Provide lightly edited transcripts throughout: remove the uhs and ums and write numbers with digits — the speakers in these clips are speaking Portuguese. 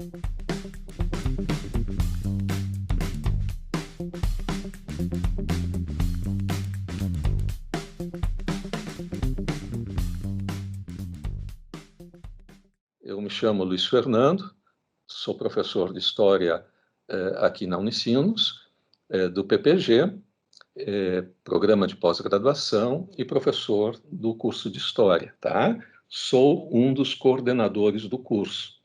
Eu me chamo Luiz Fernando, sou professor de História aqui na Unicinos, do PPG, Programa de Pós-Graduação, e professor do curso de História, tá? Sou um dos coordenadores do curso.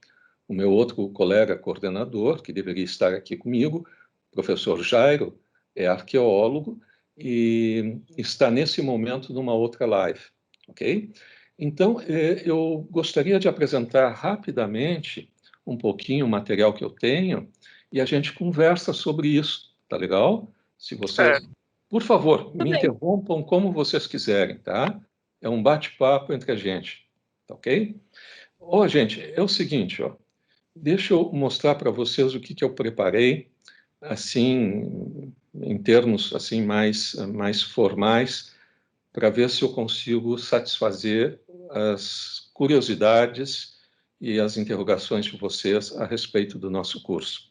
O meu outro colega coordenador, que deveria estar aqui comigo, professor Jairo, é arqueólogo e está nesse momento numa outra live, ok? Então, eu gostaria de apresentar rapidamente um pouquinho o material que eu tenho e a gente conversa sobre isso, tá legal? Se vocês, por favor, me interrompam como vocês quiserem, tá? É um bate-papo entre a gente, tá ok? Ó, gente, é o seguinte, ó, deixa eu mostrar para vocês o que eu preparei, assim, em termos assim mais formais, para ver se eu consigo satisfazer as curiosidades e as interrogações de vocês a respeito do nosso curso.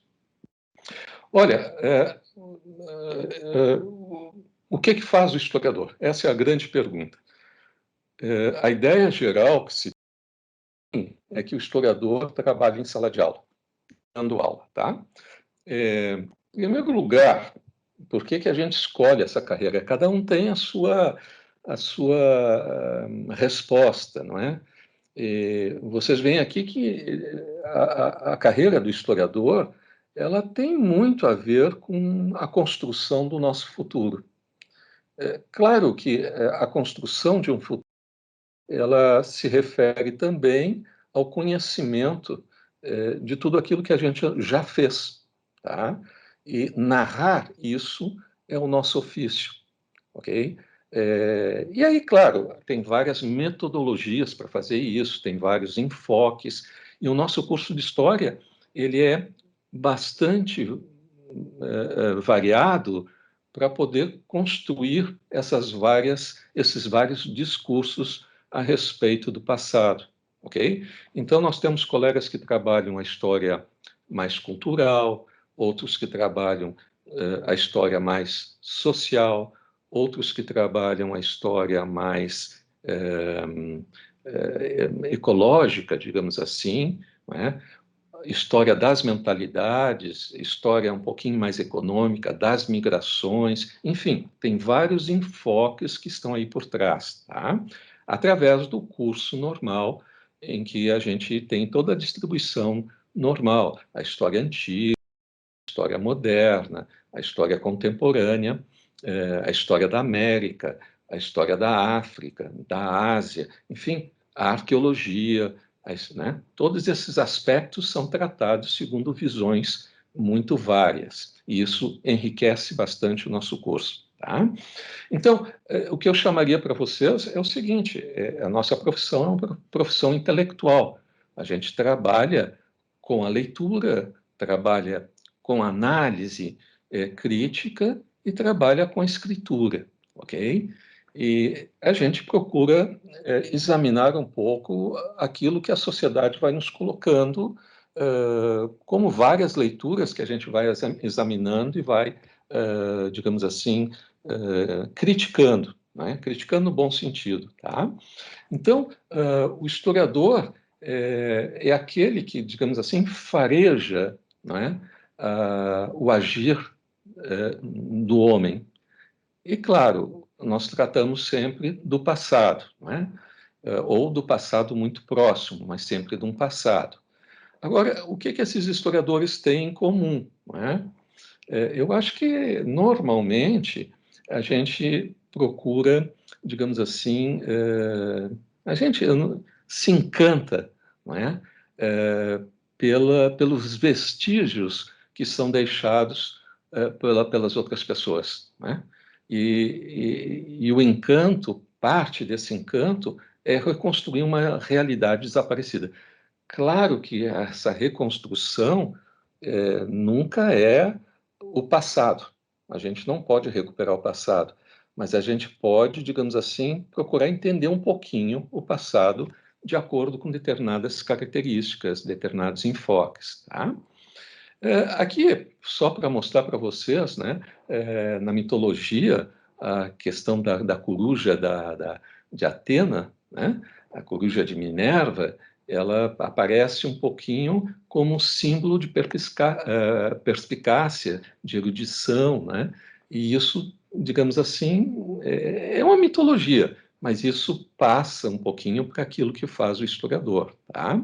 Olha, o que faz o historiador? Essa é a grande pergunta. A ideia geral que se tem é que o historiador trabalha em sala de aula, dando aula, tá? Em primeiro lugar, por que a gente escolhe essa carreira? Cada um tem a sua resposta, não é? Vocês veem aqui que a carreira do historiador ela tem muito a ver com a construção do nosso futuro. Claro que a construção de um futuro ela se refere também ao conhecimento de tudo aquilo que a gente já fez, tá? E narrar isso é o nosso ofício, ok? E aí, claro, tem várias metodologias para fazer isso, tem vários enfoques, e o nosso curso de História, ele é bastante variado para poder construir esses vários discursos a respeito do passado, ok? Então, nós temos colegas que trabalham a história mais cultural, outros que trabalham a história mais social, outros que trabalham a história mais ecológica, digamos assim, não é? História das mentalidades, história um pouquinho mais econômica, das migrações, enfim, tem vários enfoques que estão aí por trás, tá? Através do curso normal, em que a gente tem toda a distribuição normal, a história antiga, a história moderna, a história contemporânea, a história da América, a história da África, da Ásia, enfim, a arqueologia, né? Todos esses aspectos são tratados segundo visões muito várias, e isso enriquece bastante o nosso curso, tá? Então, o que eu chamaria para vocês é o seguinte, a nossa profissão é uma profissão intelectual, a gente trabalha com a leitura, trabalha com análise crítica e trabalha com a escritura, ok? E a gente procura examinar um pouco aquilo que a sociedade vai nos colocando, como várias leituras que a gente vai examinando e vai, digamos assim, criticando, né? Criticando no bom sentido, tá? Então, o historiador é aquele que, digamos assim, fareja, não é? O agir do homem. E, claro, nós tratamos sempre do passado, não é? Ou do passado muito próximo, mas sempre de um passado. Agora, o que esses historiadores têm em comum, não é? Eu acho que, normalmente, a gente procura, digamos assim, a gente se encanta, não é? Pelos vestígios que são deixados pelas outras pessoas, não é? E o encanto, parte desse encanto, é reconstruir uma realidade desaparecida. Claro que essa reconstrução nunca é o passado. A gente não pode recuperar o passado, mas a gente pode, digamos assim, procurar entender um pouquinho o passado de acordo com determinadas características, determinados enfoques. Tá? Aqui, só para mostrar para vocês, né, na mitologia, a questão da coruja de Atena, né, a coruja de Minerva, ela aparece um pouquinho como um símbolo de perspicácia, de erudição, né? E isso, digamos assim, é uma mitologia, mas isso passa um pouquinho para aquilo que faz o historiador, tá?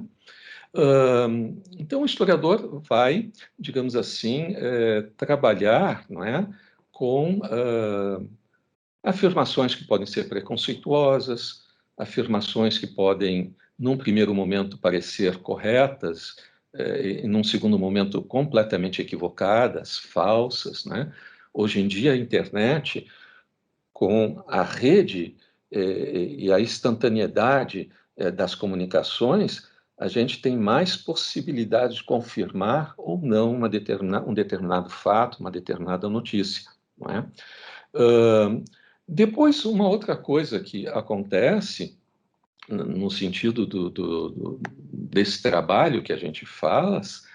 Então, o historiador vai, digamos assim, trabalhar, não é, com afirmações que podem ser preconceituosas, afirmações que podem, num primeiro momento, parecer corretas, e num segundo momento, completamente equivocadas, falsas, né? Hoje em dia, a internet, com a rede e a instantaneidade das comunicações, a gente tem mais possibilidade de confirmar ou não um determinado fato, uma determinada notícia, não é? Depois, uma outra coisa que acontece no sentido desse trabalho que a gente faz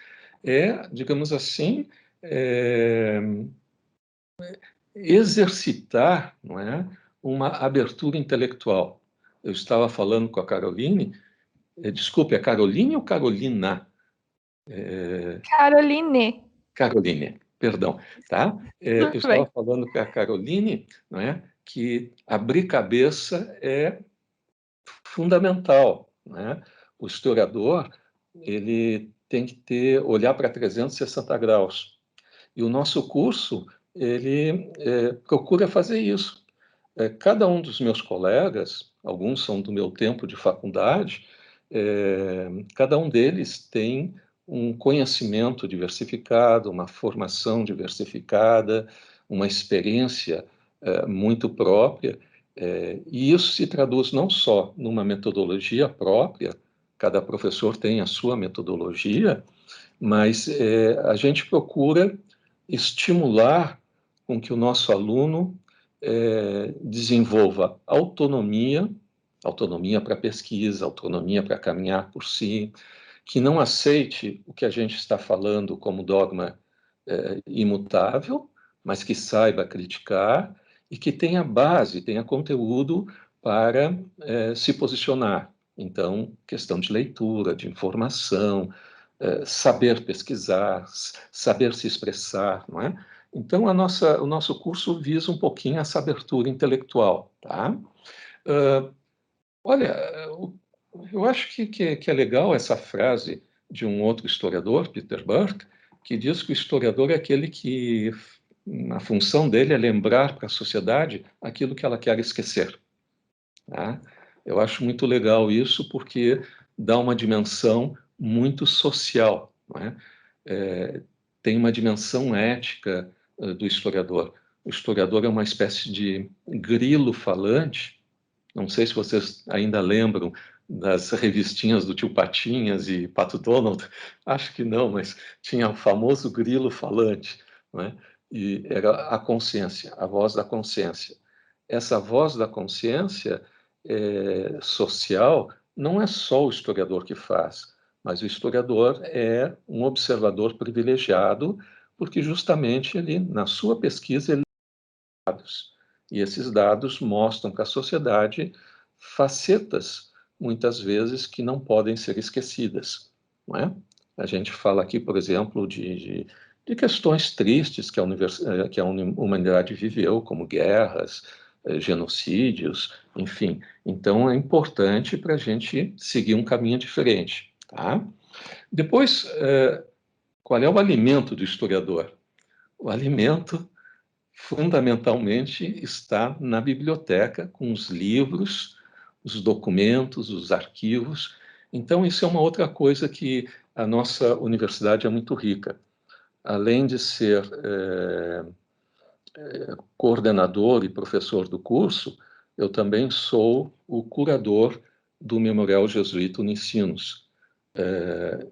é, digamos assim, é, exercitar, não é, uma abertura intelectual. Eu estava falando com a Caroline, desculpe, é Caroline ou Carolina? Caroline. Caroline, perdão, tá? Eu Tudo estava bem. falando com a Caroline, não é, que abrir cabeça é fundamental, né? O historiador, ele tem que olhar para 360 graus. E o nosso curso, ele procura fazer isso. Cada um dos meus colegas, alguns são do meu tempo de faculdade, cada um deles tem um conhecimento diversificado, uma formação diversificada, uma experiência muito própria, e isso se traduz não só numa metodologia própria, cada professor tem a sua metodologia, mas a gente procura estimular com que o nosso aluno desenvolva autonomia, autonomia para pesquisa, autonomia para caminhar por si, que não aceite o que a gente está falando como dogma imutável, mas que saiba criticar e que tenha base, tenha conteúdo para se posicionar. Então, questão de leitura, de informação, saber pesquisar, saber se expressar, não é? Então, o nosso curso visa um pouquinho essa abertura intelectual, tá? Olha, eu acho que é legal essa frase de um outro historiador, Peter Burke, que diz que o historiador é aquele que a função dele é lembrar para a sociedade aquilo que ela quer esquecer. Tá? Eu acho muito legal isso porque dá uma dimensão muito social, não é? Tem uma dimensão ética do historiador. O historiador é uma espécie de grilo falante. Não sei se vocês ainda lembram das revistinhas do Tio Patinhas e Pato Donald. Acho que não, mas tinha o famoso grilo falante, não é? E era a consciência, a voz da consciência. Essa voz da consciência social não é só o historiador que faz, mas o historiador é um observador privilegiado, porque justamente ele, na sua pesquisa, ele tem dados. E esses dados mostram para a sociedade facetas, muitas vezes, que não podem ser esquecidas. Não é? A gente fala aqui, por exemplo, de questões tristes que a humanidade viveu, como guerras, genocídios, enfim. Então, é importante para a gente seguir um caminho diferente. Tá? Depois, qual é o alimento do historiador? O alimento, fundamentalmente, está na biblioteca, com os livros, os documentos, os arquivos. Então, isso é uma outra coisa que a nossa universidade é muito rica. Além de ser coordenador e professor do curso, eu também sou o curador do Memorial Jesuíta Unicinos.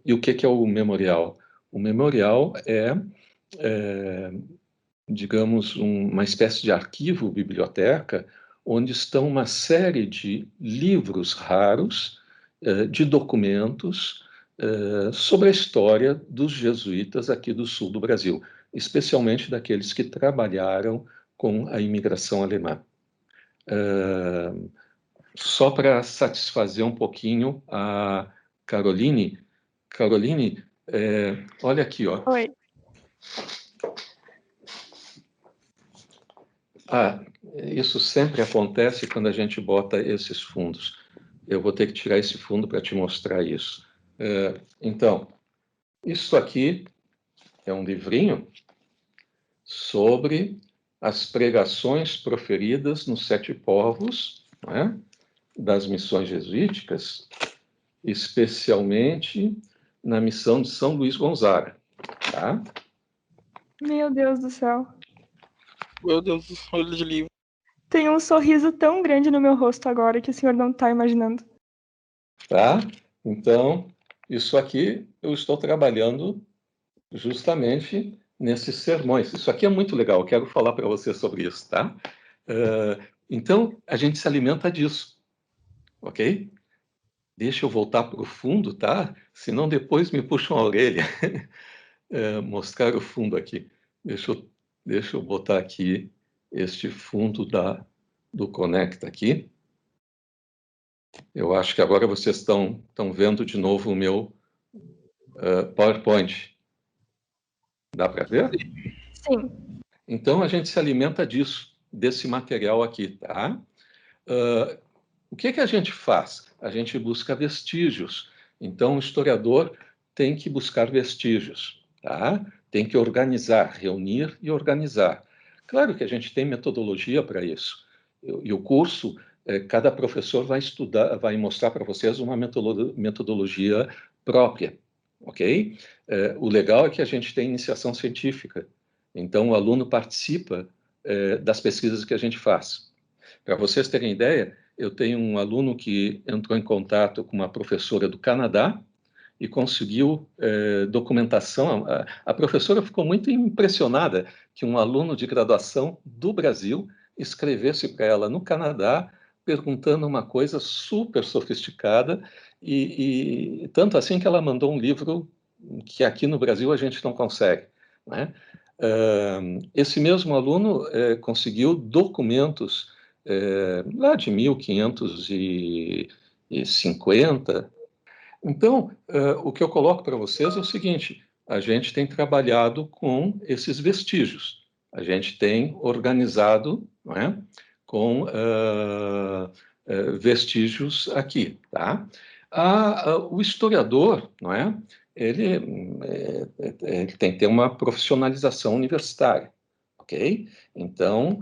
E o que é o memorial? O memorial digamos, uma espécie de arquivo, biblioteca, onde estão uma série de livros raros de documentos sobre a história dos jesuítas aqui do sul do Brasil, especialmente daqueles que trabalharam com a imigração alemã. Só para satisfazer um pouquinho a Caroline. Caroline, olha aqui, ó. Oi. Isso sempre acontece quando a gente bota esses fundos. Eu vou ter que tirar esse fundo para te mostrar isso. Então, isso aqui é um livrinho sobre as pregações proferidas nos 7 povos, né, das missões jesuíticas, especialmente na missão de São Luís Gonzaga. Tá? Meu Deus do céu. Meu Deus, olho de livro. Tem um sorriso tão grande no meu rosto agora que o senhor não está imaginando. Tá? Então, isso aqui eu estou trabalhando justamente nesses sermões. Isso aqui é muito legal, eu quero falar para você sobre isso, tá? Então, a gente se alimenta disso, ok? Deixa eu voltar para o fundo, tá? Senão depois me puxam a orelha. Mostrar o fundo aqui. Deixa eu botar aqui este fundo do Conecta aqui. Eu acho que agora vocês estão vendo de novo o meu PowerPoint. Dá para ver? Sim. Então, a gente se alimenta disso, desse material aqui, tá? O que a gente faz? A gente busca vestígios. Então, o historiador tem que buscar vestígios, tá? Tem que organizar, reunir e organizar. Claro que a gente tem metodologia para isso. E o curso, cada professor vai estudar, vai mostrar para vocês uma metodologia própria, ok? O legal é que a gente tem iniciação científica. Então, o aluno participa das pesquisas que a gente faz. Para vocês terem ideia, eu tenho um aluno que entrou em contato com uma professora do Canadá e conseguiu documentação. A professora ficou muito impressionada que um aluno de graduação do Brasil escrevesse para ela no Canadá perguntando uma coisa super sofisticada e tanto assim que ela mandou um livro que aqui no Brasil a gente não consegue, né? Esse mesmo aluno conseguiu documentos lá de 1550. Então, o que eu coloco para vocês é o seguinte: a gente tem trabalhado com esses vestígios, a gente tem organizado, não é, com vestígios aqui, tá? O historiador, não é? Ele tem que ter uma profissionalização universitária, ok? Então,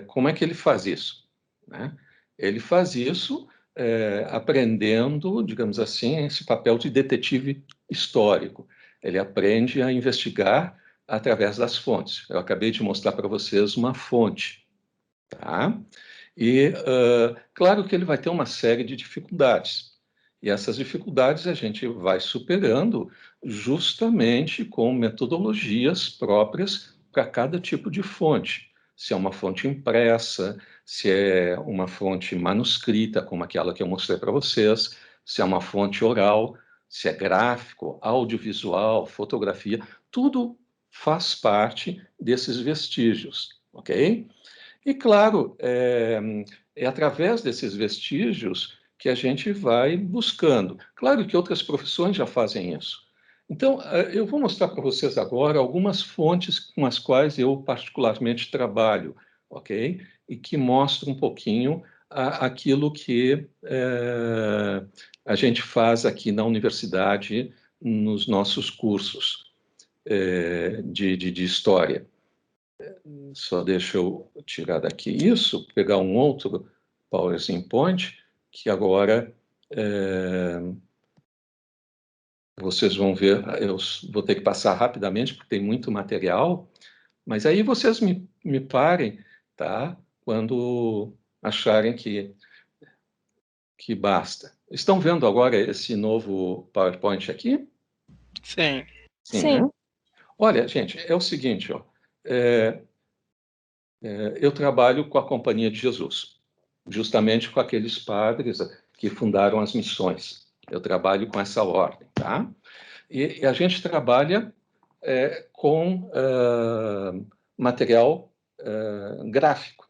como é que ele faz isso, né? Ele faz isso aprendendo, digamos assim, esse papel de detetive histórico. Ele aprende a investigar através das fontes. Eu acabei de mostrar para vocês uma fonte, tá? E, claro que ele vai ter uma série de dificuldades. E essas dificuldades a gente vai superando justamente com metodologias próprias para cada tipo de fonte. Se é uma fonte impressa, se é uma fonte manuscrita, como aquela que eu mostrei para vocês, se é uma fonte oral, se é gráfico, audiovisual, fotografia, tudo faz parte desses vestígios, ok? E, claro, é através desses vestígios que a gente vai buscando. Claro que outras profissões já fazem isso. Então, eu vou mostrar para vocês agora algumas fontes com as quais eu particularmente trabalho, ok? E que mostram um pouquinho aquilo que a gente faz aqui na universidade nos nossos cursos de história. Só deixa eu tirar daqui isso, pegar um outro PowerPoint, que agora vocês vão ver, eu vou ter que passar rapidamente, porque tem muito material, mas aí vocês me parem, tá? Quando acharem que basta. Estão vendo agora esse novo PowerPoint aqui? Sim. Sim, né? Olha, gente, é o seguinte, ó, eu trabalho com a Companhia de Jesus, justamente com aqueles padres que fundaram as missões, Eu trabalho com essa ordem, tá? E a gente trabalha com material gráfico.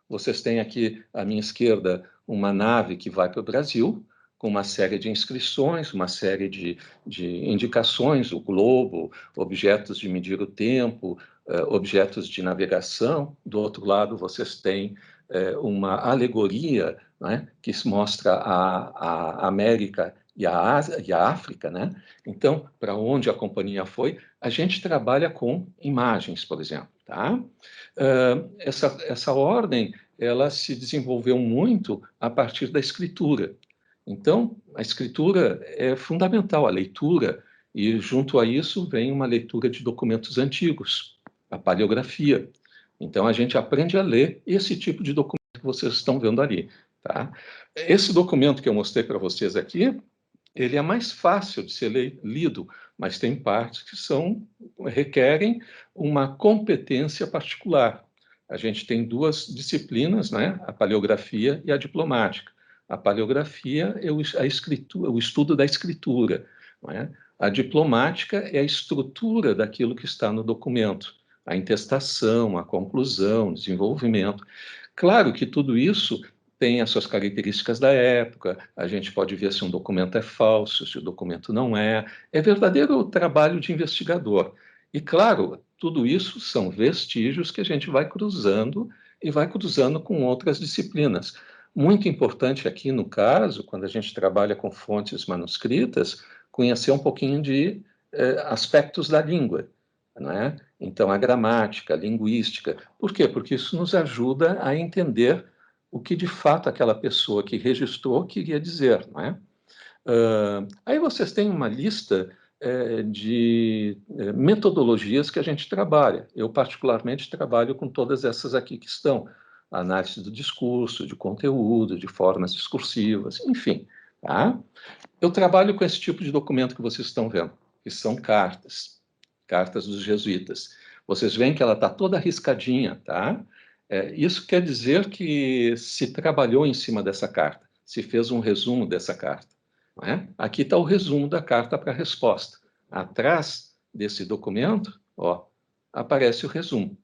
Vocês têm aqui, à minha esquerda, uma nave que vai para o Brasil, com uma série de inscrições, uma série de indicações, o globo, objetos de medir o tempo, objetos de navegação. Do outro lado, vocês têm uma alegoria, né, que mostra a América e a Ásia, e a África, né? Então, para onde a companhia foi, a gente trabalha com imagens, por exemplo, tá? Essa ordem, ela se desenvolveu muito a partir da escritura. Então, a escritura é fundamental, a leitura, e junto a isso vem uma leitura de documentos antigos, a paleografia. Então, a gente aprende a ler esse tipo de documento que vocês estão vendo ali, tá? Esse documento que eu mostrei para vocês aqui, ele é mais fácil de ser lido, mas tem partes que requerem uma competência particular. A gente tem duas disciplinas, né? A paleografia e a diplomática. A paleografia é o estudo da escritura, não é? A diplomática é a estrutura daquilo que está no documento, a intestação, a conclusão, o desenvolvimento. Claro que tudo isso tem as suas características da época, a gente pode ver se um documento é falso, se o documento não é. É verdadeiro trabalho de investigador. E, claro, tudo isso são vestígios que a gente vai cruzando e vai cruzando com outras disciplinas. Muito importante aqui, no caso, quando a gente trabalha com fontes manuscritas, conhecer um pouquinho de aspectos da língua, não é? Então, a gramática, a linguística. Por quê? Porque isso nos ajuda a entender o que de fato aquela pessoa que registrou queria dizer, não é? Aí vocês têm uma lista de metodologias que a gente trabalha. Eu, particularmente, trabalho com todas essas aqui que estão. A análise do discurso, de conteúdo, de formas discursivas, enfim. Tá? Eu trabalho com esse tipo de documento que vocês estão vendo, que são cartas, cartas dos jesuítas. Vocês veem que ela está toda riscadinha, tá? Isso quer dizer que se trabalhou em cima dessa carta, se fez um resumo dessa carta. Não é? Aqui está o resumo da carta para a resposta. Atrás desse documento, ó, aparece o resumo.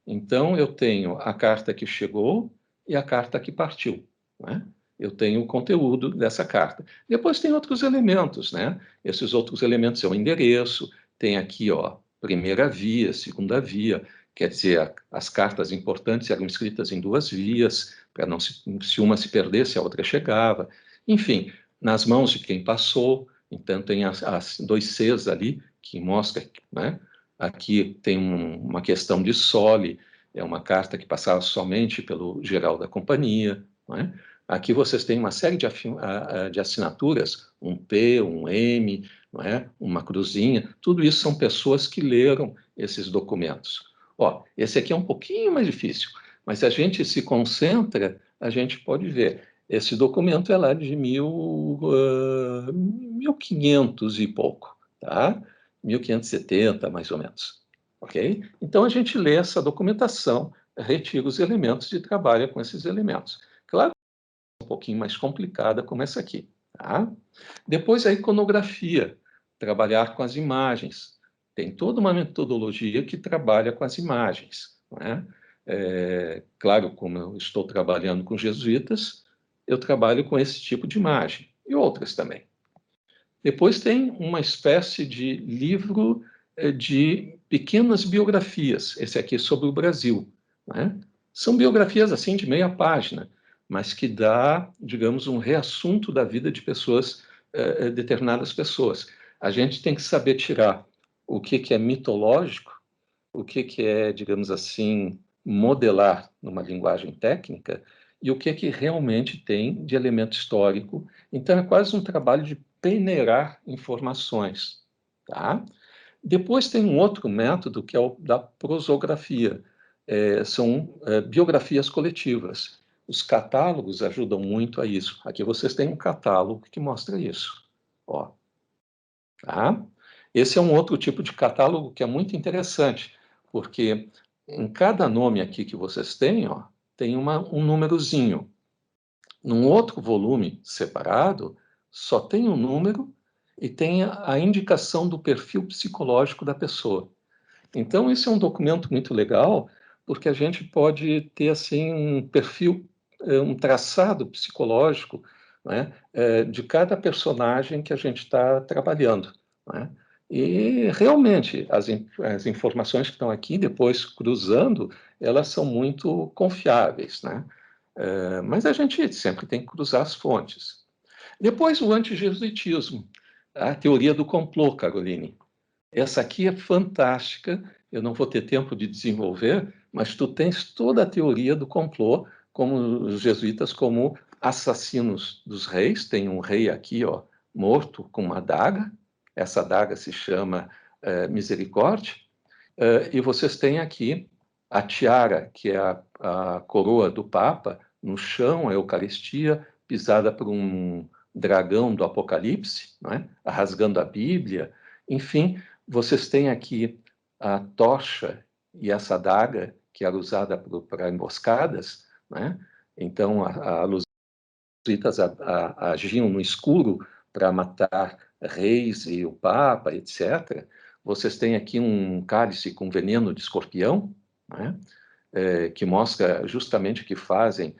Então, eu tenho a carta que chegou e a carta que partiu. Não é? Eu tenho o conteúdo dessa carta. Depois tem outros elementos, né? Esses outros elementos são o endereço, tem aqui, ó, primeira via, segunda via, quer dizer, as cartas importantes eram escritas em duas vias, para não se uma se perdesse, a outra chegava. Enfim, nas mãos de quem passou, então tem as dois Cs ali, que mostra, né? Aqui tem uma questão de sole, é uma carta que passava somente pelo geral da companhia, não é? Aqui vocês têm uma série de assinaturas, um P, um M, não é? Uma cruzinha, tudo isso são pessoas que leram esses documentos. Ó, esse aqui é um pouquinho mais difícil, mas se a gente se concentra, a gente pode ver. Esse documento é lá de 1500 e pouco, tá? 1570, mais ou menos. Ok? Então, a gente lê essa documentação, retira os elementos e trabalha com esses elementos. Claro que é um pouquinho mais complicada, como essa aqui. Tá? Depois, a iconografia, trabalhar com as imagens. Tem toda uma metodologia que trabalha com as imagens. Não é? Claro, como eu estou trabalhando com jesuítas, eu trabalho com esse tipo de imagem, e outras também. Depois tem uma espécie de livro de pequenas biografias, esse aqui é sobre o Brasil. Né? São biografias assim de meia página, mas que dá, digamos, um reassunto da vida de pessoas, determinadas pessoas. A gente tem que saber tirar o que é mitológico, o que é, digamos assim, modelar numa linguagem técnica, e o que realmente tem de elemento histórico. Então, é quase um trabalho de peneirar informações. Tá? Depois tem um outro método, que é o da prosografia. São biografias coletivas. Os catálogos ajudam muito a isso. Aqui vocês têm um catálogo que mostra isso. Ó. Tá? Esse é um outro tipo de catálogo que é muito interessante, porque em cada nome aqui que vocês têm, ó, tem um númerozinho. Num outro volume separado, só tem um número e tem a indicação do perfil psicológico da pessoa. Então, esse é um documento muito legal, porque a gente pode ter assim um perfil, um traçado psicológico, né, de cada personagem que a gente está trabalhando, né? E realmente as informações que estão aqui, depois cruzando, elas são muito confiáveis, né? Mas a gente sempre tem que cruzar as fontes. Depois, o antijesuitismo, a teoria do complô, Caroline. Essa aqui é fantástica, eu não vou ter tempo de desenvolver, mas tu tens toda a teoria do complô, como os jesuítas como assassinos dos reis. Tem um rei aqui, ó, morto com uma adaga, essa adaga se chama Misericórdia, e vocês têm aqui a tiara, que é a coroa do Papa, no chão, a Eucaristia, pisada por um dragão do Apocalipse, não é? Rasgando a Bíblia. Enfim, vocês têm aqui a tocha e essa adaga, que era usada para emboscadas, né? Então, os jesuítas agiam no escuro para matar reis e o Papa, etc. Vocês têm aqui um cálice com veneno de escorpião, né? Que mostra justamente o que fazem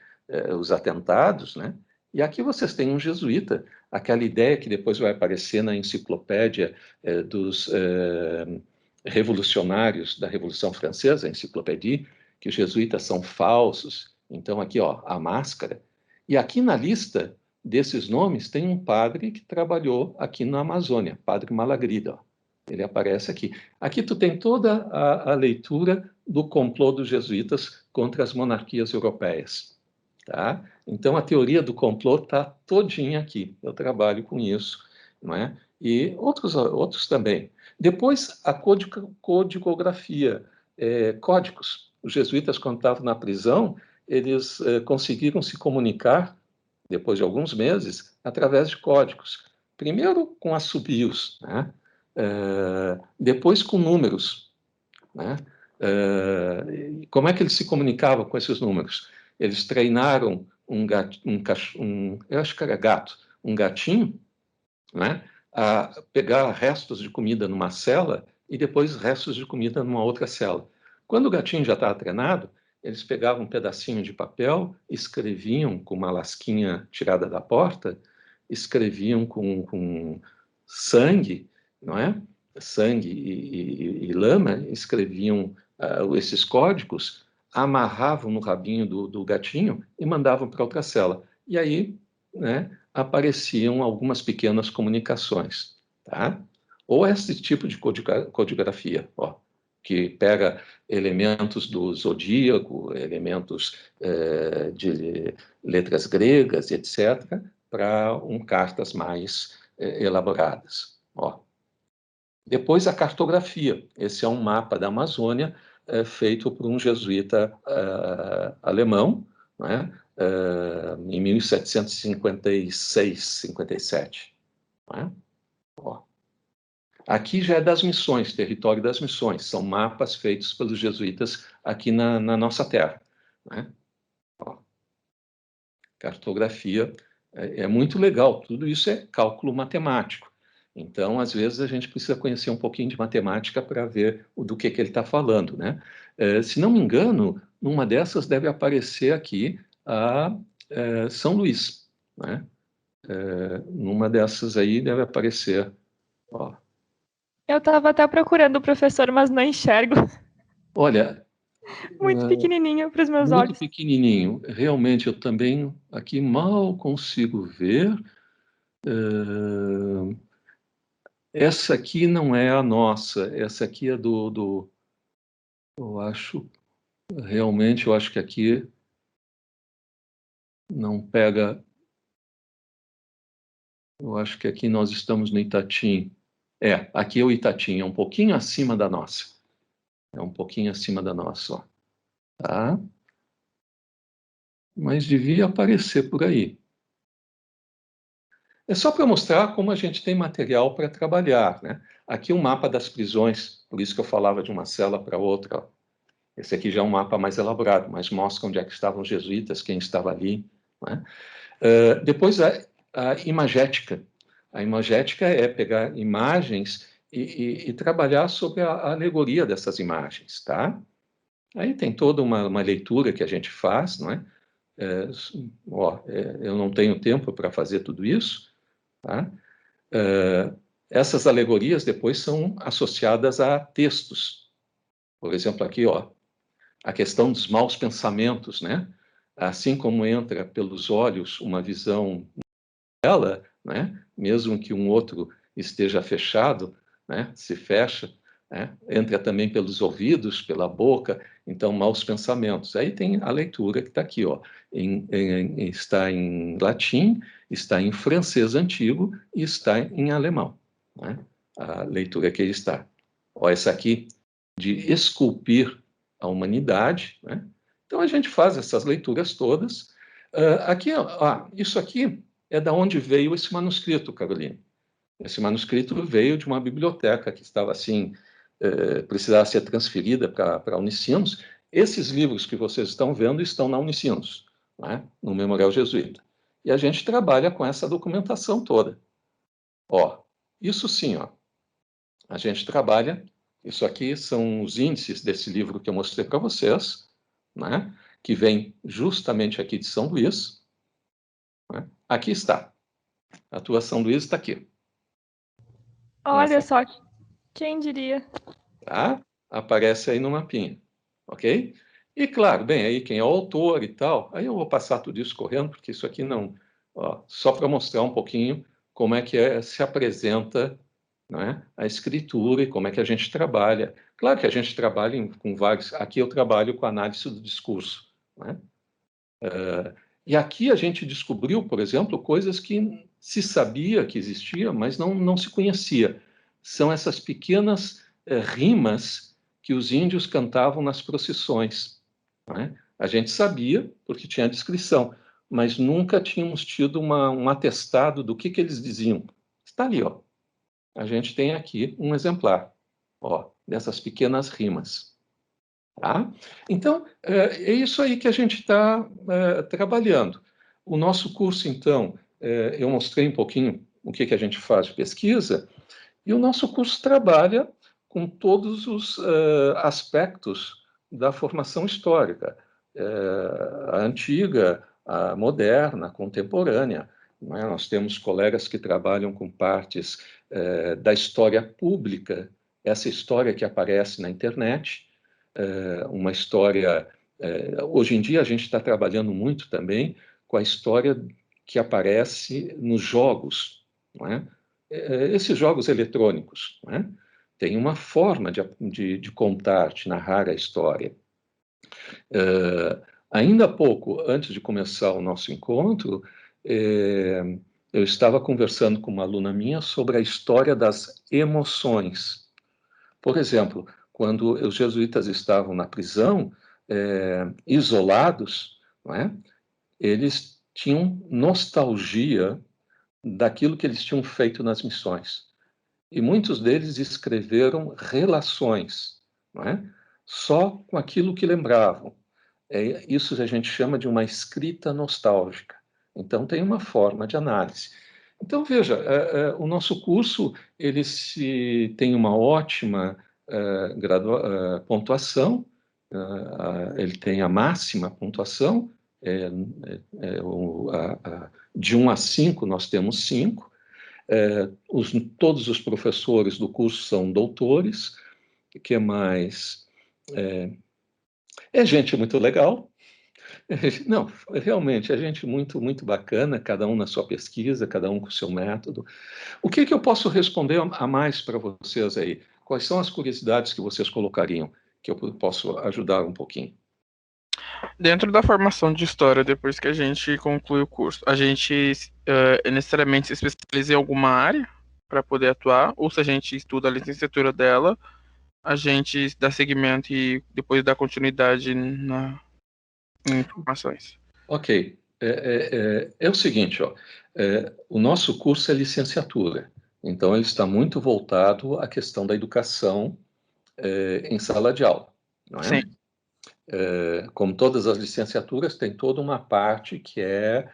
os atentados, né? E aqui vocês têm um jesuíta, aquela ideia que depois vai aparecer na enciclopédia dos revolucionários da Revolução Francesa, a enciclopédia, que os jesuítas são falsos. Então, aqui, ó, a máscara. E aqui na lista desses nomes tem um padre que trabalhou aqui na Amazônia, Padre Malagrida, ó. Ele aparece aqui. Aqui tu tem toda a leitura do complô dos jesuítas contra as monarquias europeias. Tá? Então, a teoria do complô está todinha aqui. Eu trabalho com isso, não é? E outros também. Depois, a codigografia, códigos. Os jesuítas, quando estavam na prisão, eles conseguiram se comunicar, depois de alguns meses, através de códigos. Primeiro com assobios, né? Depois com números, né? Como é que eles se comunicavam com esses números? Eles treinaram eu acho que era gato, um gatinho, né, a pegar restos de comida numa cela e depois restos de comida numa outra cela. Quando o gatinho já estava treinado, eles pegavam um pedacinho de papel, escreviam com uma lasquinha tirada da porta, escreviam com sangue, não é? Sangue e lama, escreviam esses códigos, amarravam no rabinho do gatinho e mandavam para outra cela. E aí, né, apareciam algumas pequenas comunicações, tá? Ou esse tipo de codigrafia, ó, que pega elementos do zodíaco, elementos de letras gregas, etc., para cartas mais elaboradas. Ó. Depois, a cartografia. Esse é um mapa da Amazônia feito por um jesuíta alemão, né, em 1756, 57. Né? Ó. Aqui já é das missões, território das missões. São mapas feitos pelos jesuítas aqui na nossa terra. Né? Ó. Cartografia é muito legal. Tudo isso é cálculo matemático. Então, às vezes, a gente precisa conhecer um pouquinho de matemática para ver do que ele está falando, né? Se não me engano, numa dessas deve aparecer aqui a São Luís, né? Numa dessas aí deve aparecer, ó. Eu estava até procurando o professor, mas não enxergo. Olha, Muito pequenininho para os meus muito olhos. pequenininho. Realmente, eu também aqui mal consigo ver. Essa aqui não é a nossa, essa aqui é eu acho, realmente, eu acho que aqui não pega, eu acho que aqui nós estamos no Itatim. Aqui é o Itatim, é um pouquinho acima da nossa. É um pouquinho acima da nossa, ó. Tá? Mas devia aparecer por aí. É só para mostrar como a gente tem material para trabalhar, né? Aqui um mapa das prisões, por isso que eu falava de uma cela para outra, ó. Esse aqui já é um mapa mais elaborado, mas mostra onde é que estavam os jesuítas, quem estava ali. Né? Depois, a imagética. A imagética é pegar imagens e trabalhar sobre a alegoria dessas imagens, tá? Aí tem toda uma leitura que a gente faz, não é? Eu não tenho tempo para fazer tudo isso, tá? Essas alegorias depois são associadas a textos. Por exemplo, aqui, ó, a questão dos maus pensamentos, né? Assim como entra pelos olhos uma visão dela, né? Mesmo que um outro esteja fechado, né? Se fecha, né? Entra também pelos ouvidos, pela boca, então maus pensamentos. Aí tem a leitura que está aqui, ó, está em latim, está em francês antigo e está em alemão, né? A leitura que está. Ó, essa aqui de esculpir a humanidade, né? Então a gente faz essas leituras todas. Aqui, isso aqui é da onde veio esse manuscrito, Carolina. Esse manuscrito veio de uma biblioteca que estava assim, precisava ser transferida para a Unicinos. Esses livros que vocês estão vendo estão na Unicinos, né? No Memorial Jesuíta. E a gente trabalha com essa documentação toda. Ó, isso sim, ó, a gente trabalha. Isso aqui são os índices desse livro que eu mostrei para vocês, né? Que vem justamente aqui de São Luís. Né? Aqui está. A tua São Luís está aqui. Olha só, quem diria? Tá? Aparece aí no mapinha, ok? E claro, bem, aí quem é o autor e tal, aí eu vou passar tudo isso correndo, porque isso aqui não... Ó, só para mostrar um pouquinho como é que se apresenta, né, a escritura e como é que a gente trabalha. Claro que a gente trabalha com vários... Aqui eu trabalho com análise do discurso, né? E aqui a gente descobriu, por exemplo, coisas que se sabia que existia, mas não se conhecia. São essas pequenas rimas que os índios cantavam nas procissões, né? A gente sabia, porque tinha a descrição, mas nunca tínhamos tido um atestado do que eles diziam. Está ali, ó. A gente tem aqui um exemplar, ó, dessas pequenas rimas. Tá? Então, é isso aí que a gente está trabalhando. O nosso curso, então, eu mostrei um pouquinho o que a gente faz de pesquisa, e o nosso curso trabalha com todos os aspectos da formação histórica, a antiga, a moderna, a contemporânea. Não é? Nós temos colegas que trabalham com partes da história pública, essa história que aparece na internet, uma história... hoje em dia a gente está trabalhando muito também com a história que aparece nos jogos, não é? Esses jogos eletrônicos, não é? Tem uma forma de contar, de narrar a história. Ainda há pouco, antes de começar o nosso encontro, eu estava conversando com uma aluna minha sobre a história das emoções. Por exemplo, quando os jesuítas estavam na prisão, isolados, não é? Eles tinham nostalgia daquilo que eles tinham feito nas missões. E muitos deles escreveram relações, não é? Só com aquilo que lembravam. Isso a gente chama de uma escrita nostálgica. Então, tem uma forma de análise. Então, veja, o nosso curso ele tem uma ótima pontuação, ele tem a máxima pontuação, de 1 a 5 nós temos 5, todos os professores do curso são doutores, o que mais? É gente muito legal. Não, realmente, é gente muito, muito bacana, cada um na sua pesquisa, cada um com o seu método. O que eu posso responder a mais para vocês aí? Quais são as curiosidades que vocês colocariam, que eu posso ajudar um pouquinho? Dentro da formação de história, depois que a gente conclui o curso, a gente necessariamente se especializa em alguma área para poder atuar, ou se a gente estuda a licenciatura dela, a gente dá seguimento e depois dá continuidade em informações. Ok. É o seguinte, ó, o nosso curso é licenciatura, então ele está muito voltado à questão da educação em sala de aula, não é? Sim. Como todas as licenciaturas, tem toda uma parte que é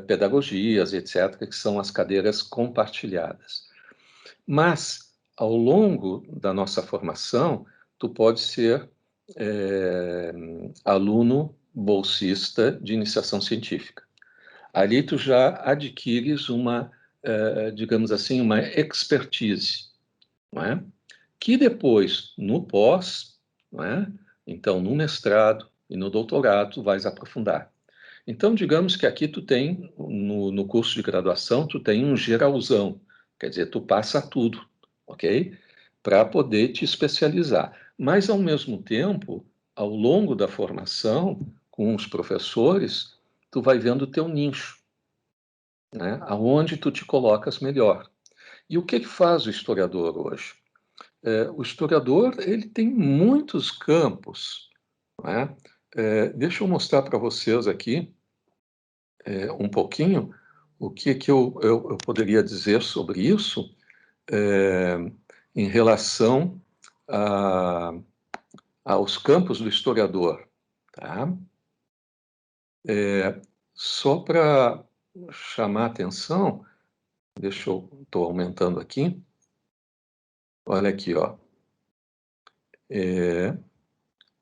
pedagogias, etc., que são as cadeiras compartilhadas. Mas, ao longo da nossa formação, tu pode ser aluno bolsista de iniciação científica. Ali tu já adquires uma, digamos assim, uma expertise, não é? Que depois, no pós, não é? Então, no mestrado e no doutorado, tu vais aprofundar. Então, digamos que aqui tu tem, no curso de graduação, tu tem um geralzão, quer dizer, tu passa tudo, ok? Para poder te especializar. Mas, ao mesmo tempo, ao longo da formação, com os professores, tu vai vendo o teu nicho, né? Aonde tu te colocas melhor. E o que faz o historiador hoje? O historiador, ele tem muitos campos, né? Deixa eu mostrar para vocês aqui um pouquinho o que eu poderia dizer sobre isso em relação aos campos do historiador. Tá? Só para chamar a atenção, deixa eu, estou aumentando aqui, olha aqui, ó.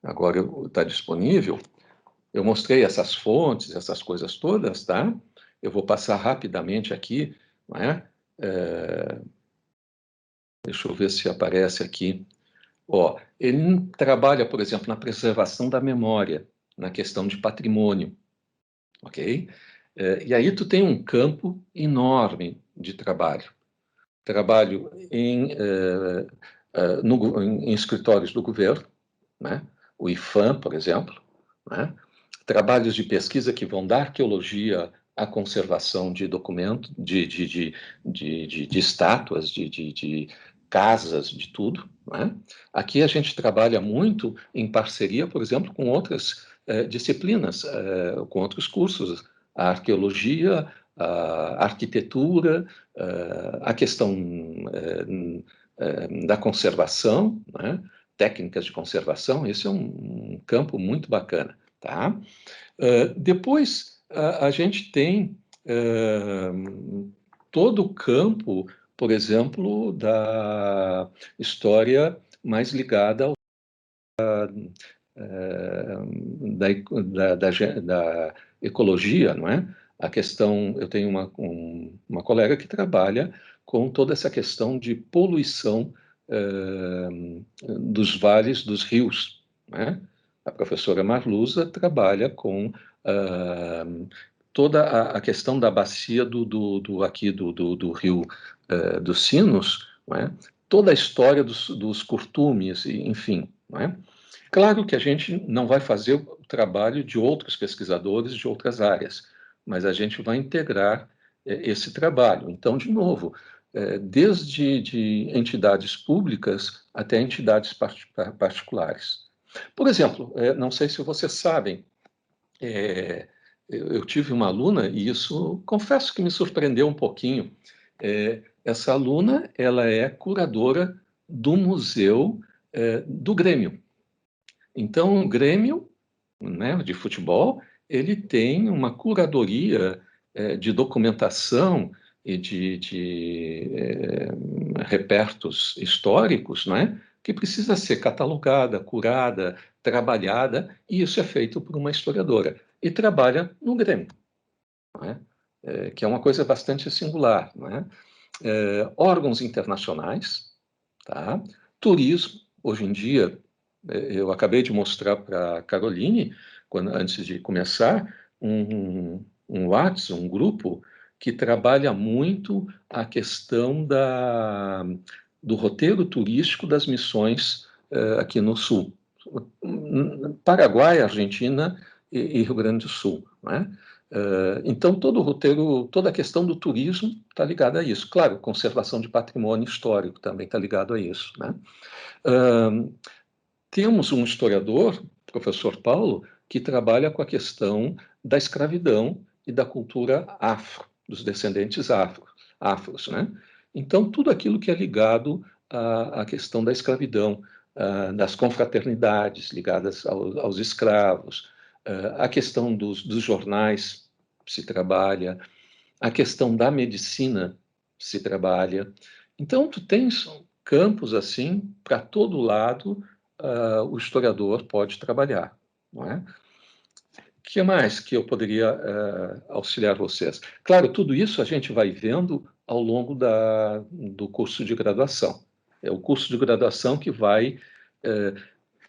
Agora está disponível. Eu mostrei essas fontes, essas coisas todas, tá? Eu vou passar rapidamente aqui, não é? Deixa eu ver se aparece aqui. Ó, ele trabalha, por exemplo, na preservação da memória, na questão de patrimônio, ok? E aí tu tem um campo enorme de trabalho. Trabalho em escritórios do governo, né? O IPHAN, por exemplo, né? Trabalhos de pesquisa que vão da arqueologia à conservação de documentos, de estátuas, de casas, de tudo. Né? Aqui a gente trabalha muito em parceria, por exemplo, com outras disciplinas, com outros cursos, a arqueologia, a arquitetura, a questão da conservação, né? Técnicas de conservação, esse é um campo muito bacana. Tá? Depois, a gente tem todo o campo, por exemplo, da história mais ligada da ecologia, não é? A questão, eu tenho uma colega que trabalha com toda essa questão de poluição dos vales dos rios, né? A professora Marluza trabalha com toda a questão da bacia aqui do rio dos Sinos, não é? Toda a história dos curtumes, enfim, não é? Claro que a gente não vai fazer o trabalho de outros pesquisadores de outras áreas, mas a gente vai integrar esse trabalho. Então, de novo, desde de entidades públicas até entidades particulares. Por exemplo, não sei se vocês sabem, eu tive uma aluna, e isso, confesso que me surpreendeu um pouquinho. Essa aluna, ela é curadora do museu do Grêmio. Então, o Grêmio, né, de futebol, ele tem uma curadoria de documentação e de repertos históricos, né, que precisa ser catalogada, curada, trabalhada, e isso é feito por uma historiadora. E trabalha no Grêmio, né, que é uma coisa bastante singular. Né? Órgãos internacionais, tá? Turismo, hoje em dia, eu acabei de mostrar para a Caroline, antes de começar, um WhatsApp, um grupo que trabalha muito a questão do roteiro turístico das missões aqui no Sul. Paraguai, Argentina e Rio Grande do Sul. Né? Então, todo o roteiro, toda a questão do turismo está ligada a isso. Claro, conservação de patrimônio histórico também está ligado a isso. Né? Temos um historiador, professor Paulo, que trabalha com a questão da escravidão e da cultura afro, dos descendentes afros. Né? Então, tudo aquilo que é ligado à questão da escravidão, das confraternidades ligadas aos escravos, a questão dos jornais, se trabalha, a questão da medicina se trabalha. Então, tu tens campos assim, para todo lado, o historiador pode trabalhar, não é? O que mais que eu poderia auxiliar vocês? Claro, tudo isso a gente vai vendo ao longo do curso de graduação. É o curso de graduação que vai...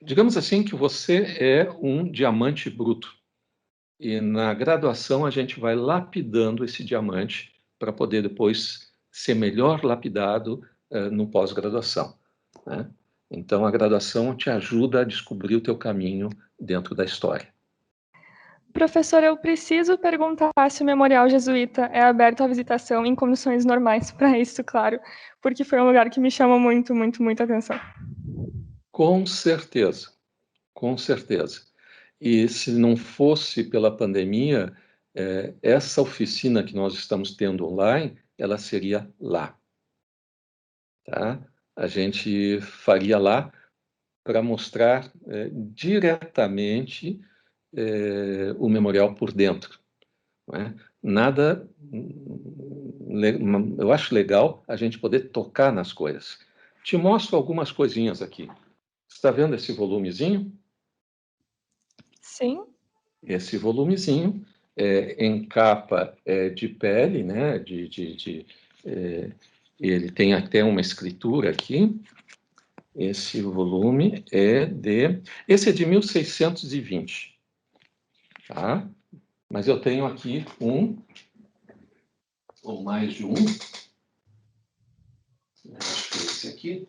digamos assim que você é um diamante bruto. E na graduação a gente vai lapidando esse diamante para poder depois ser melhor lapidado no pós-graduação, né? Então, a graduação te ajuda a descobrir o teu caminho dentro da história. Professor, eu preciso perguntar se o Memorial Jesuíta é aberto à visitação em condições normais, para isso, claro, porque foi um lugar que me chamou muito, muito, muita atenção. Com certeza, com certeza. E se não fosse pela pandemia, essa oficina que nós estamos tendo online, ela seria lá, tá? A gente faria lá para mostrar diretamente o memorial por dentro, não é? Nada, eu acho legal a gente poder tocar nas coisas. Te mostro algumas coisinhas aqui. Você está vendo esse volumezinho? Sim. Esse volumezinho em capa de pele, né? Ele tem até uma escritura aqui. Esse volume esse é de 1620, tá? Mas eu tenho aqui um, ou mais de um, acho que é esse aqui.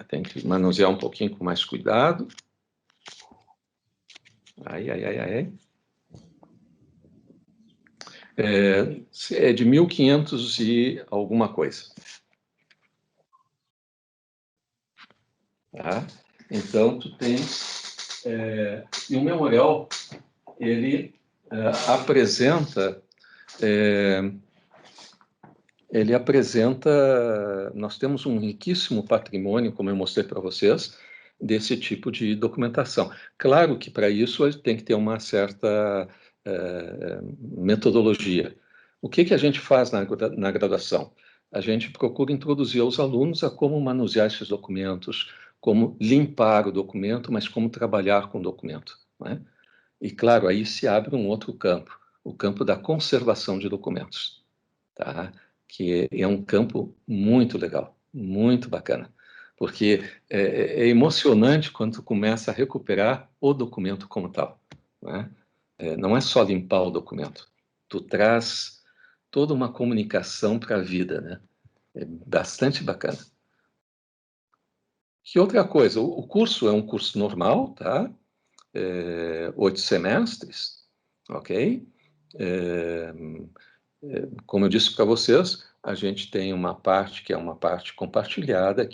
Tem que manusear um pouquinho com mais cuidado. Ai, ai, ai, ai. É de 1500 e alguma coisa. Tá? Então, tu tens... e o memorial, ele apresenta... Nós temos um riquíssimo patrimônio, como eu mostrei para vocês, desse tipo de documentação. Claro que para isso tem que ter uma certa metodologia. O que a gente faz na graduação? A gente procura introduzir aos alunos a como manusear esses documentos, como limpar o documento, mas como trabalhar com o documento, né? E, claro, aí se abre um outro campo, o campo da conservação de documentos, tá? Que é um campo muito legal, muito bacana, porque é emocionante quando tu começa a recuperar o documento como tal, né? Não é só limpar o documento, tu traz toda uma comunicação para a vida, né? É bastante bacana. Que outra coisa, o curso é um curso normal, tá? 8 semestres, ok? Como eu disse para vocês, a gente tem uma parte que é uma parte compartilhada,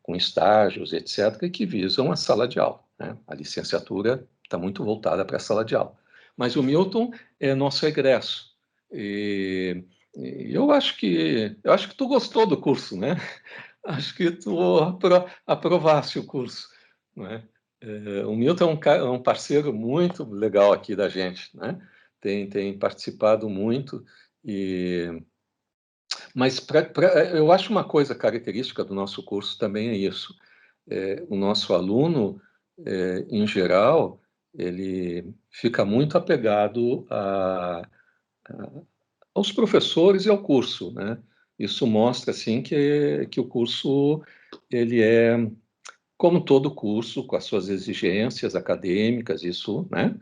com estágios, etc., que visam a sala de aula, né? A licenciatura está muito voltada para a sala de aula. Mas o Milton é nosso egresso. E eu acho que tu gostou do curso, né? Acho que tu aprovaste o curso, né? O Milton é um parceiro muito legal aqui da gente, né? Tem participado muito, mas eu acho uma coisa característica do nosso curso também é isso. O nosso aluno, em geral, ele fica muito apegado aos professores e ao curso, né? Isso mostra assim que o curso ele é como todo curso, com as suas exigências acadêmicas, isso, né?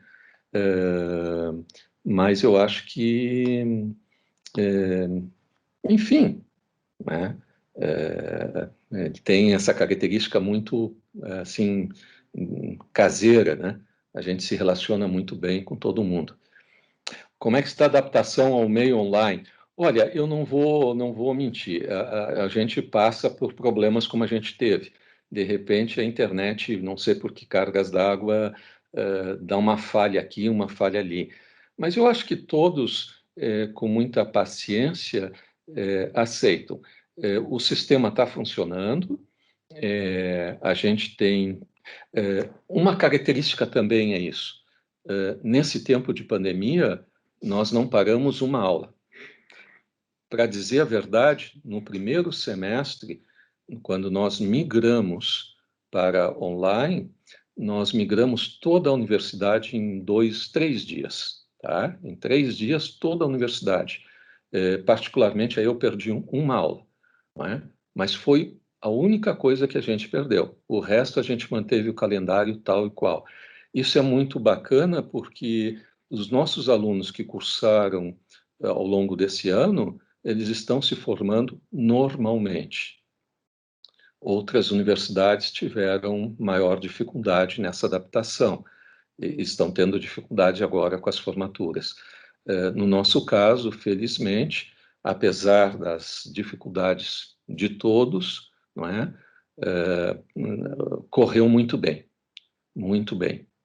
Mas eu acho que, enfim, né? Ele tem essa característica muito, assim, caseira, né? A gente se relaciona muito bem com todo mundo. Como é que está a adaptação ao meio online? Olha, eu não vou mentir. A gente passa por problemas como a gente teve. De repente, a internet, não sei por que cargas d'água, dá uma falha aqui, uma falha ali. Mas eu acho que todos, com muita paciência, aceitam. O sistema está funcionando, a gente tem Uma característica também é isso. Nesse tempo de pandemia, nós não paramos uma aula. Para dizer a verdade, no primeiro semestre, quando nós migramos para online, nós migramos toda a universidade em 2, 3 dias. Tá? Em 3 dias, toda a universidade. Particularmente, aí eu perdi uma aula. Não é? Mas foi a única coisa que a gente perdeu. O resto a gente manteve o calendário tal e qual. Isso é muito bacana porque os nossos alunos que cursaram ao longo desse ano, eles estão se formando normalmente. Outras universidades tiveram maior dificuldade nessa adaptação e estão tendo dificuldade agora com as formaturas. No nosso caso, felizmente, apesar das dificuldades de todos, não é? Correu muito bem,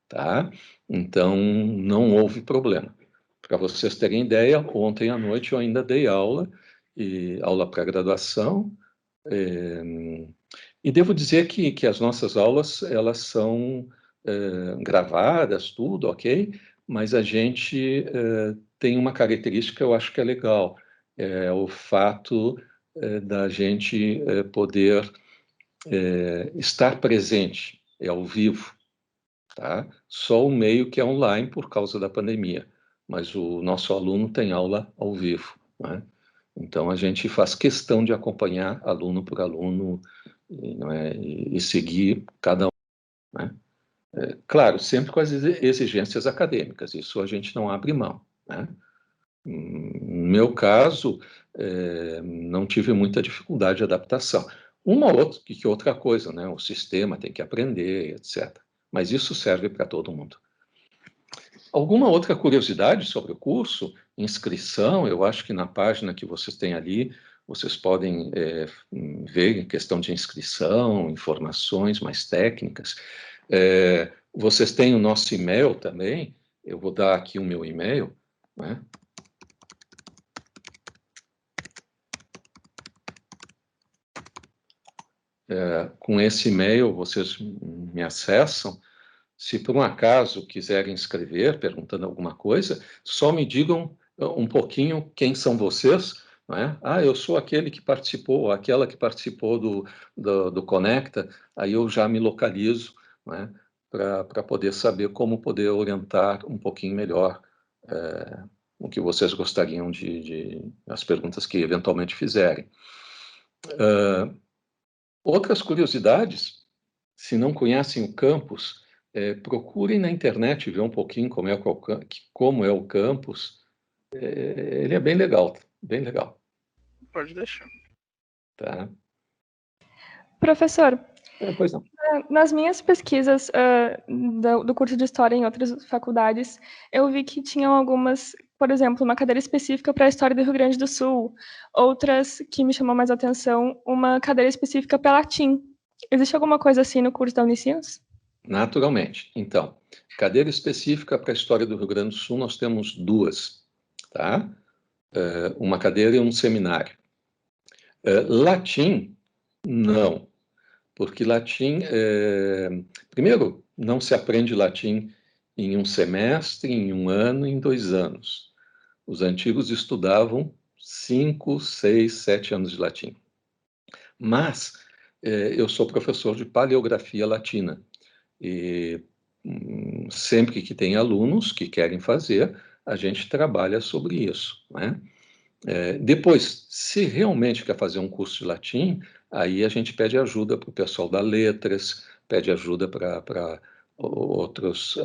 tá? Então, não houve problema. Para vocês terem ideia, ontem à noite eu ainda dei aula, aula para graduação, e devo dizer que as nossas aulas, elas são gravadas, tudo, ok? Mas a gente tem uma característica que eu acho que é legal, é o fato da gente poder estar presente, ao vivo, tá? Só o meio que é online por causa da pandemia, mas o nosso aluno tem aula ao vivo, né? Então, a gente faz questão de acompanhar aluno por aluno e seguir cada um, né? Claro, sempre com as exigências acadêmicas, isso a gente não abre mão, né? No meu caso, não tive muita dificuldade de adaptação. Outra coisa, né? O sistema tem que aprender, etc. Mas isso serve para todo mundo. Alguma outra curiosidade sobre o curso? Inscrição, eu acho que na página que vocês têm ali, vocês podem ver em questão de inscrição, informações mais técnicas. Vocês têm o nosso e-mail também, eu vou dar aqui o meu e-mail, né? Com esse e-mail, vocês me acessam. Se por um acaso quiserem escrever, perguntando alguma coisa, só me digam um pouquinho quem são vocês, não é? Ah, eu sou aquele que participou, ou aquela que participou do Conecta, aí eu já me localizo, não é? Para poder saber como poder orientar um pouquinho melhor o que vocês gostariam as perguntas que eventualmente fizerem. Outras curiosidades, se não conhecem o campus, procurem na internet ver um pouquinho como é o campus. Ele é bem legal, bem legal. Pode deixar. Tá? Professor, Pois não. nas minhas pesquisas do curso de História em outras faculdades, eu vi que tinham algumas, por exemplo, uma cadeira específica para a História do Rio Grande do Sul, outras que me chamam mais atenção, uma cadeira específica para Latim. Existe alguma coisa assim no curso da Unicinos? Naturalmente. Então, cadeira específica para a História do Rio Grande do Sul, nós temos 2, tá? Uma cadeira e um seminário. Latim, não. Porque latim, primeiro, não se aprende latim em um semestre, em um ano, em 2 anos. Os antigos estudavam 5, 6, 7 anos de latim. Mas eu sou professor de paleografia latina e sempre que tem alunos que querem fazer, a gente trabalha sobre isso, né? Depois, se realmente quer fazer um curso de latim, aí a gente pede ajuda para o pessoal da letras, pede ajuda para outros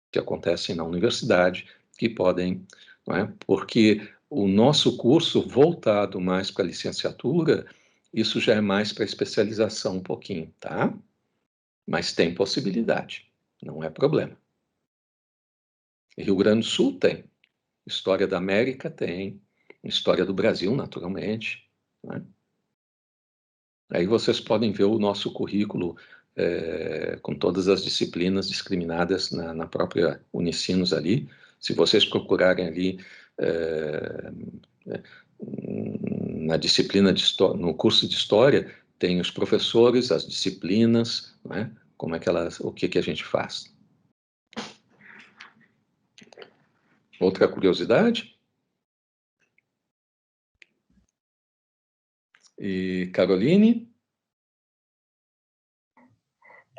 que acontecem na universidade, que podem, não é? Porque o nosso curso voltado mais para a licenciatura, isso já é mais para especialização um pouquinho, tá? Mas tem possibilidade, não é problema. Rio Grande do Sul tem, História da América tem, História do Brasil, naturalmente, né? Aí vocês podem ver o nosso currículo com todas as disciplinas discriminadas na própria Unicinos ali. Se vocês procurarem ali na disciplina no curso de História, tem os professores, as disciplinas, né? como é que elas, o que a gente faz. Outra curiosidade? E Caroline?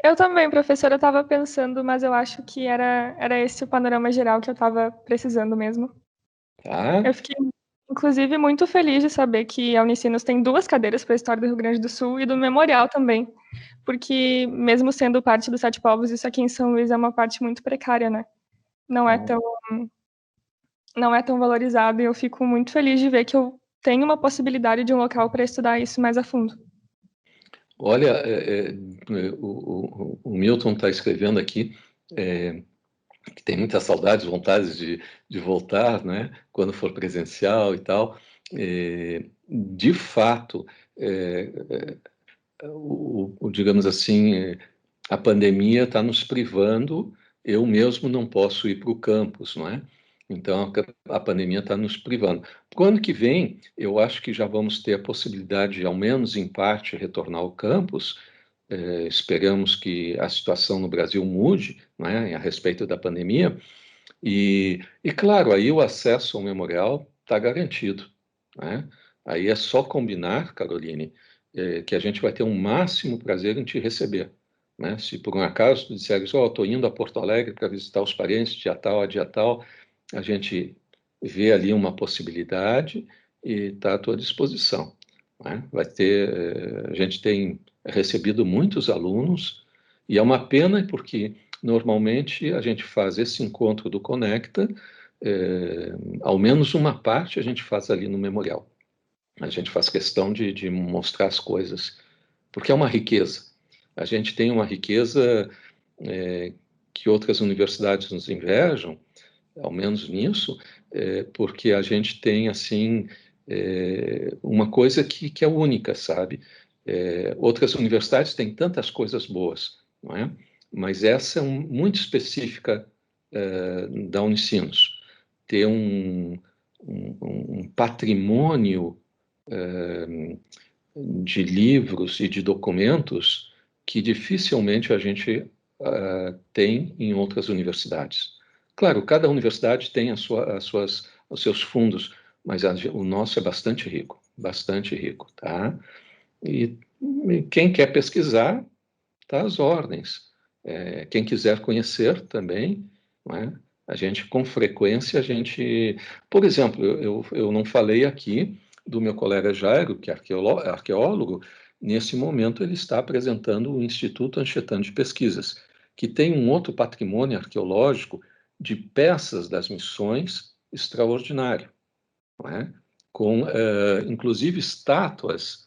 Eu também, professora, eu estava pensando, mas eu acho que era esse o panorama geral que eu estava precisando mesmo. Tá. Eu fiquei, inclusive, muito feliz de saber que a Unicinos tem 2 cadeiras para a história do Rio Grande do Sul e do Memorial também, porque mesmo sendo parte dos 7 povos, isso aqui em São Luís é uma parte muito precária, né? Não é tão valorizado, e eu fico muito feliz de ver que eu tenho uma possibilidade de um local para estudar isso mais a fundo. Olha, o Milton está escrevendo aqui que tem muitas saudades, vontades de voltar, né, quando for presencial e tal. De fato, digamos assim, a pandemia está nos privando. Eu mesmo não posso ir para o campus, não é? Então, a pandemia está nos privando. Para o ano que vem, eu acho que já vamos ter a possibilidade de, ao menos em parte, retornar ao campus. Esperamos que a situação no Brasil mude, né, a respeito da pandemia. E claro, aí o acesso ao memorial está garantido, né? Aí é só combinar, Caroline, que a gente vai ter um máximo prazer em te receber, né? Se por um acaso tu disseres, estou indo a Porto Alegre para visitar os parentes, dia tal a dia tal, a gente vê ali uma possibilidade e está à tua disposição, né? Vai ter, a gente tem recebido muitos alunos e é uma pena porque normalmente a gente faz esse encontro do Conecta, ao menos uma parte a gente faz ali no memorial. A gente faz questão de mostrar as coisas, porque é uma riqueza. A gente tem uma riqueza que outras universidades nos invejam, ao menos nisso, porque a gente tem, assim, uma coisa que é única, sabe? Outras universidades têm tantas coisas boas, não é? Mas essa é muito específica da Unicinos. Ter um patrimônio de livros e de documentos que dificilmente a gente tem em outras universidades. Claro, cada universidade tem os seus fundos, mas o nosso é bastante rico, tá? E quem quer pesquisar, tá às ordens. Quem quiser conhecer também, não é? A gente, com frequência, Por exemplo, eu não falei aqui do meu colega Jairo, que é arqueólogo. Nesse momento ele está apresentando o Instituto Anchetano de Pesquisas, que tem um outro patrimônio arqueológico de peças das missões extraordinário, não é? Com, inclusive, estátuas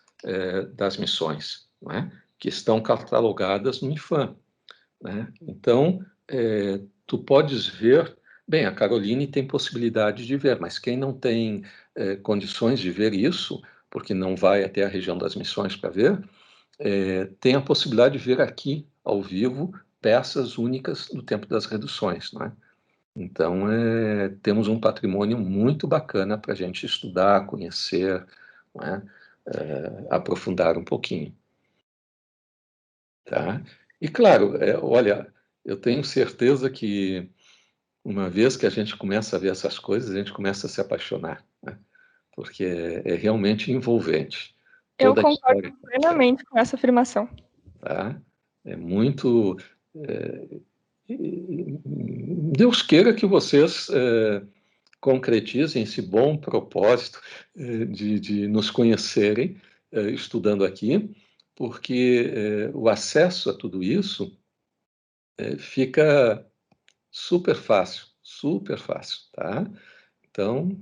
das missões, não é? Que estão catalogadas no IFAM, né? Então, tu podes ver, bem, a Caroline tem possibilidade de ver, mas quem não tem condições de ver isso, porque não vai até a região das missões para ver, tem a possibilidade de ver aqui, ao vivo, peças únicas do tempo das reduções, né? Então, temos um patrimônio muito bacana para a gente estudar, conhecer, né? Aprofundar um pouquinho. Tá? E claro, olha, eu tenho certeza que uma vez que a gente começa a ver essas coisas, a gente começa a se apaixonar, né? Porque é realmente envolvente. Eu Toda a concordo história, plenamente com essa afirmação. tá? É muito. é, Deus queira que vocês concretizem esse bom propósito de nos conhecerem estudando aqui, porque o acesso a tudo isso fica super fácil, tá? Então,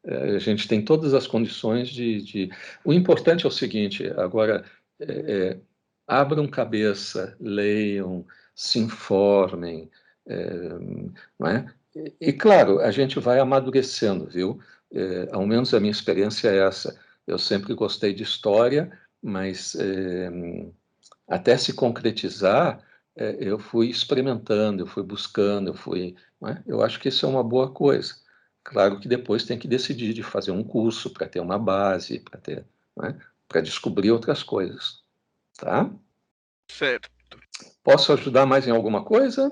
a gente tem todas as condições O importante é o seguinte, agora, abram cabeça, leiam, se informem, não é? Claro, a gente vai amadurecendo, viu? Ao menos a minha experiência é essa. Eu sempre gostei de história, mas até se concretizar, eu fui experimentando, eu fui buscando, não é? Eu acho que isso é uma boa coisa. Claro que depois tem que decidir de fazer um curso para ter uma base, para ter, não é? Para descobrir outras coisas, tá? Certo. Posso ajudar mais em alguma coisa?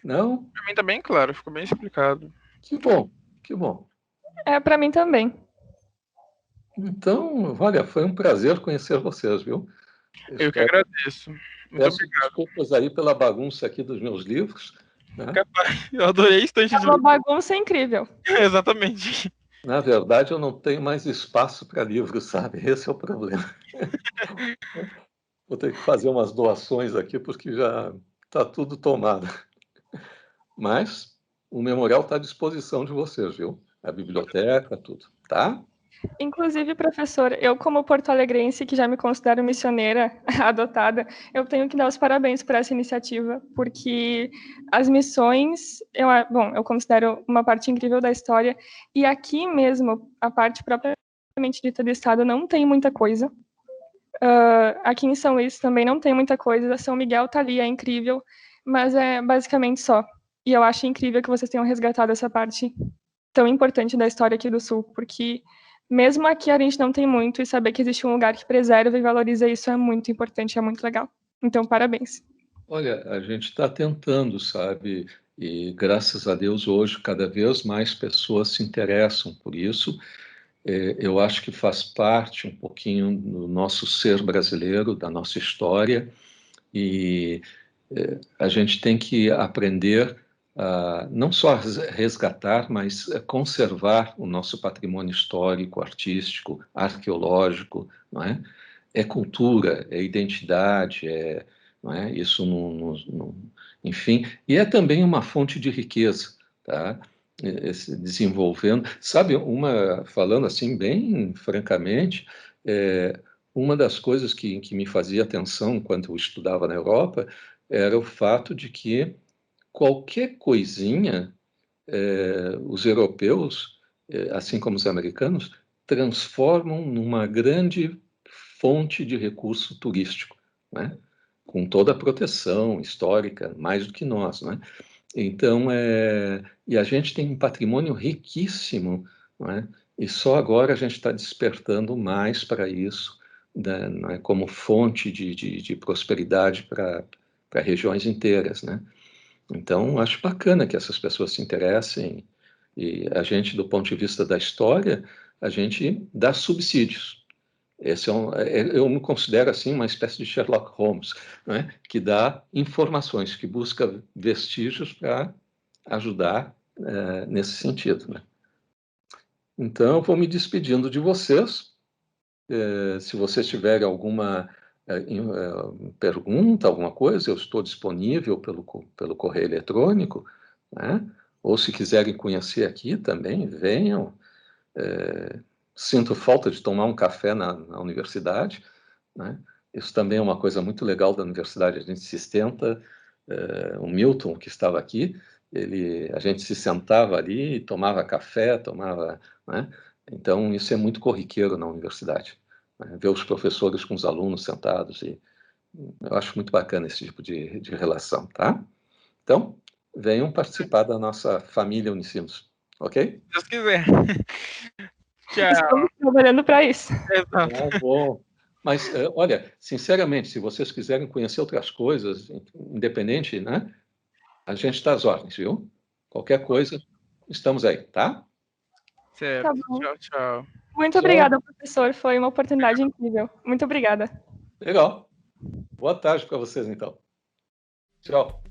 Não? Pra mim tá bem claro, ficou bem explicado. Que bom, que bom. Para mim também. Então, olha, foi um prazer conhecer vocês, viu? Eu que agradeço. Muito Peço obrigado. desculpas aí pela bagunça aqui dos meus livros, né? Capaz. Eu adorei a estante É de uma livros. bagunça incrível. Exatamente. Na verdade, eu não tenho mais espaço para livros, sabe? Esse é o problema. Vou ter que fazer umas doações aqui, porque já está tudo tomado. Mas o memorial está à disposição de vocês, viu? A biblioteca, tudo, tá? Inclusive, professor, eu como porto-alegrense, que já me considero missioneira adotada, eu tenho que dar os parabéns por essa iniciativa, porque as missões, eu considero uma parte incrível da história, e aqui mesmo, a parte propriamente dita do Estado, não tem muita coisa. Aqui em São Luís também não tem muita coisa, São Miguel tá ali, é incrível, mas é basicamente só. E eu acho incrível que vocês tenham resgatado essa parte tão importante da história aqui do Sul, porque mesmo aqui a gente não tem muito, e saber que existe um lugar que preserva e valoriza isso é muito importante, é muito legal. Então, parabéns. Olha, a gente está tentando, sabe? E graças a Deus hoje cada vez mais pessoas se interessam por isso. Eu acho que faz parte um pouquinho do nosso ser brasileiro, da nossa história, e a gente tem que aprender a não só resgatar, mas conservar o nosso patrimônio histórico, artístico, arqueológico, não é? É cultura, é identidade, não é? Isso, enfim, e é também uma fonte de riqueza, tá? Desenvolvendo, sabe, falando assim bem francamente, uma das coisas que me fazia atenção enquanto eu estudava na Europa era o fato de que qualquer coisinha, os europeus, assim como os americanos, transformam numa grande fonte de recurso turístico, né? Com toda a proteção histórica, mais do que nós, né? Então, e a gente tem um patrimônio riquíssimo, não é? E só agora a gente está despertando mais para isso, né? Não é? Como fonte de prosperidade para regiões inteiras, né? Então, acho bacana que essas pessoas se interessem e a gente, do ponto de vista da história, a gente dá subsídios. Eu me considero assim uma espécie de Sherlock Holmes, né? Que dá informações, que busca vestígios para ajudar nesse sentido, né? Então, eu vou me despedindo de vocês. Se vocês tiverem alguma pergunta, alguma coisa, eu estou disponível pelo correio eletrônico, né? Ou se quiserem conhecer aqui também, venham. Sinto falta de tomar um café na universidade, né? Isso também é uma coisa muito legal da universidade, a gente se sustenta. O Milton, que estava aqui, a gente se sentava ali, tomava café, né? Então, isso é muito corriqueiro na universidade, né? Ver os professores com os alunos sentados, e eu acho muito bacana esse tipo de relação, tá? Então, venham participar da nossa família Unicinos, ok? Se Deus quiser. Tchau. Estamos trabalhando para isso. Exato. Bom. Mas, olha, sinceramente, se vocês quiserem conhecer outras coisas, independente, né? A gente está às ordens, viu? Qualquer coisa, estamos aí, tá? Certo. Tá bom. Tchau, tchau. Muito obrigada, professor. Foi uma oportunidade incrível. Muito obrigada. Legal. Boa tarde para vocês, então. Tchau.